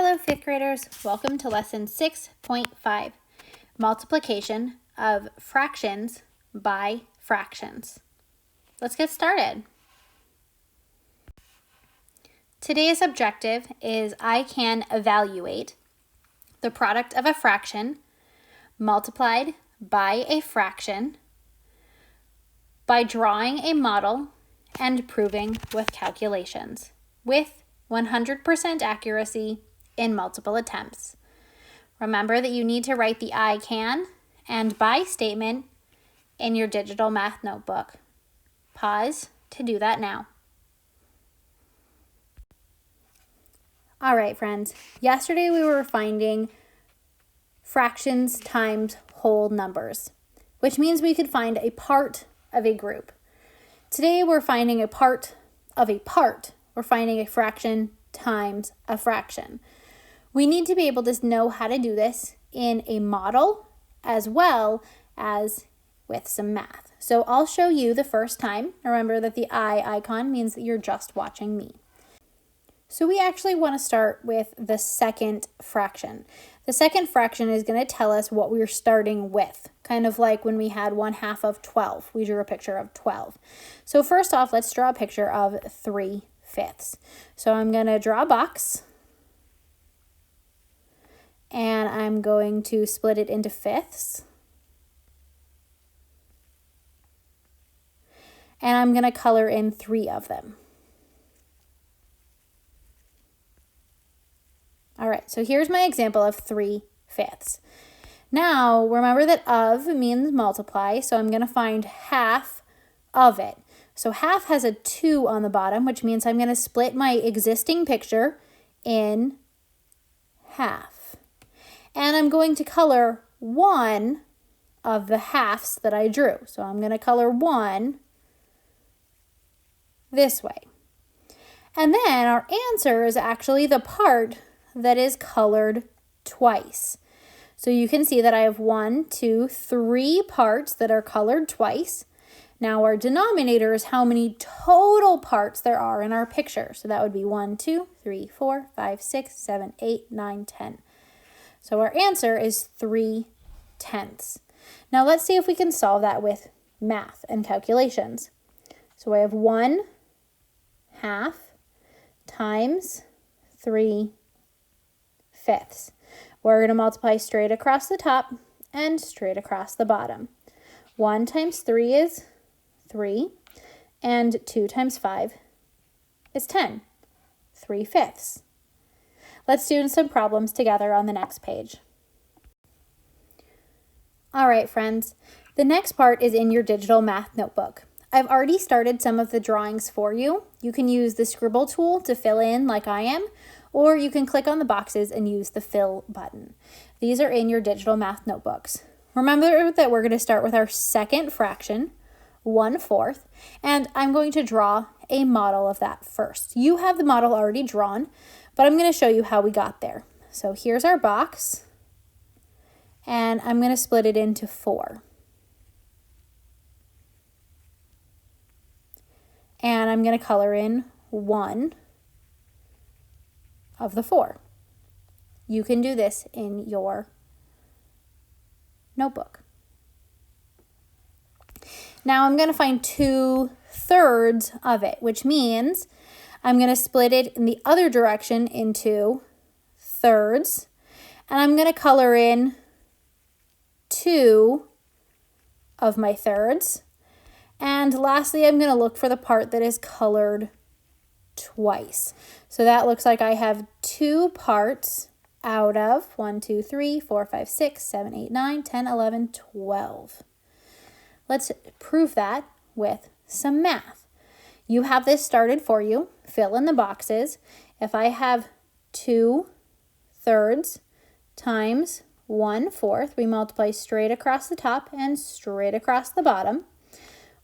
Hello, fifth graders. Welcome to lesson 6.5, multiplication of fractions by fractions. Let's get started. Today's objective is I can evaluate the product of a fraction multiplied by a fraction by drawing a model and proving with calculations with 100% accuracy in multiple attempts. Remember that you need to write the I can and by statement in your digital math notebook. Pause to do that now. All right, friends. Yesterday we were finding fractions times whole numbers, which means we could find a part of a group. Today we're finding a part of a part. We're finding a fraction times a fraction. We need to be able to know how to do this in a model as well as with some math. So I'll show you the first time. Remember that the I icon means that you're just watching me. So we actually want to start with the second fraction. The second fraction is going to tell us what we're starting with, kind of like when we had 1/2 of 12. We drew a picture of 12. So first off, let's draw a picture of 3/5. So I'm going to draw a box and I'm going to split it into fifths. And I'm going to color in 3 of them. All right, so here's my example of 3/5. Now, remember that of means multiply, so I'm going to find half of it. So half has a 2 on the bottom, which means I'm going to split my existing picture in half. And I'm going to color 1 of the halves that I drew. So I'm going to color 1 this way. And then our answer is actually the part that is colored twice. So you can see that I have 1, 2, 3 parts that are colored twice. Now our denominator is how many total parts there are in our picture. So that would be 1, 2, 3, 4, 5, 6, 7, 8, 9, 10. So our answer is 3/10. Now let's see if we can solve that with math and calculations. So I have 1/2 times 3/5. We're going to multiply straight across the top and straight across the bottom. 1 times 3 is 3, and 2 times 5 is 10. 3/5. Let's do some problems together on the next page. All right, friends. The next part is in your digital math notebook. I've already started some of the drawings for you. You can use the scribble tool to fill in like I am, or you can click on the boxes and use the fill button. These are in your digital math notebooks. Remember that we're going to start with our second fraction, 1/4, and I'm going to draw a model of that first. You have the model already drawn, but I'm going to show you how we got there. So here's our box, and I'm going to split it into 4. And I'm going to color in 1 of the 4. You can do this in your notebook. Now I'm going to find 2/3 of it, which means I'm going to split it in the other direction into thirds, and I'm going to color in 2 of my thirds. And lastly, I'm going to look for the part that is colored twice. So that looks like I have 2 parts out of 1, 2, 3, 4, 5, 6, 7, 8, 9, 10, 11, 12. Let's prove that with some math. You have this started for you. Fill in the boxes. If I have 2/3 times 1/4, we multiply straight across the top and straight across the bottom.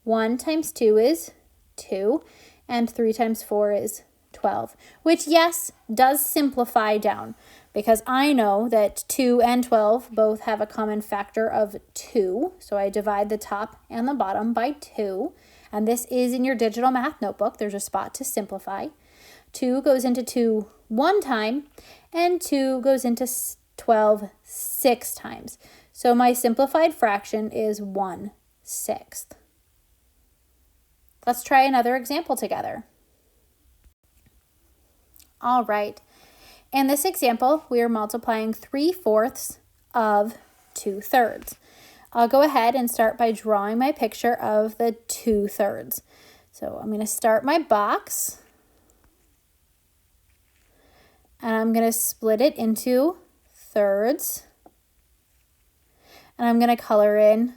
1 times 2 is 2, and 3 times 4 is 12, which, yes, does simplify down, because I know that 2 and 12 both have a common factor of 2, so I divide the top and the bottom by 2, and this is in your digital math notebook. There's a spot to simplify. 2 goes into 2 one time, and 2 goes into 12 6 times. So my simplified fraction is 1/6. Let's try another example together. All right. In this example, we are multiplying 3/4 of 2/3. I'll go ahead and start by drawing my picture of the 2/3. So I'm going to start my box, and I'm going to split it into thirds, and I'm going to color in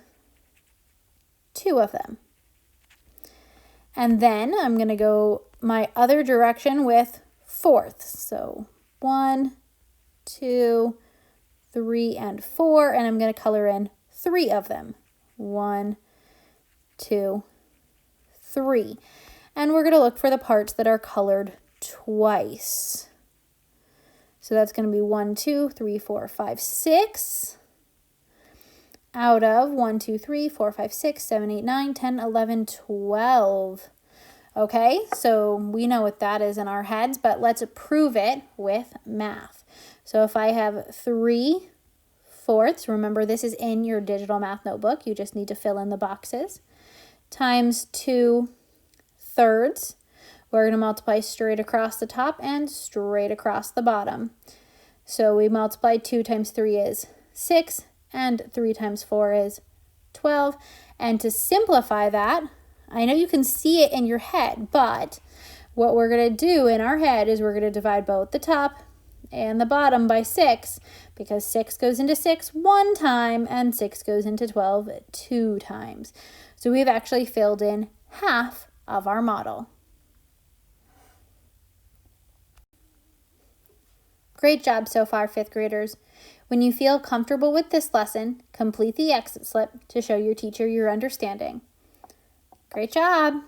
2 of them. And then I'm going to go my other direction with fourths. So 1, 2, 3, and 4, and I'm going to color in 3 of them. 1, 2, 3. And we're going to look for the parts that are colored twice. So that's going to be 1, 2, 3, 4, 5, 6. Out of 1, 2, 3, 4, 5, 6, 7, 8, 9, 10, 11, 12. Okay, so we know what that is in our heads, but let's prove it with math. So if I have 3/4, remember this is in your digital math notebook, you just need to fill in the boxes, times 2/3, we're going to multiply straight across the top and straight across the bottom. So we multiply 2 times 3 is 6, and 3 times 4 is 12. And to simplify that, I know you can see it in your head, but what we're going to do in our head is we're going to divide both the top and the bottom by 6, because 6 goes into 6 one time and 6 goes into 12 2 times. So we've actually filled in half of our model. Great job so far, 5th graders. When you feel comfortable with this lesson, complete the exit slip to show your teacher your understanding. Great job!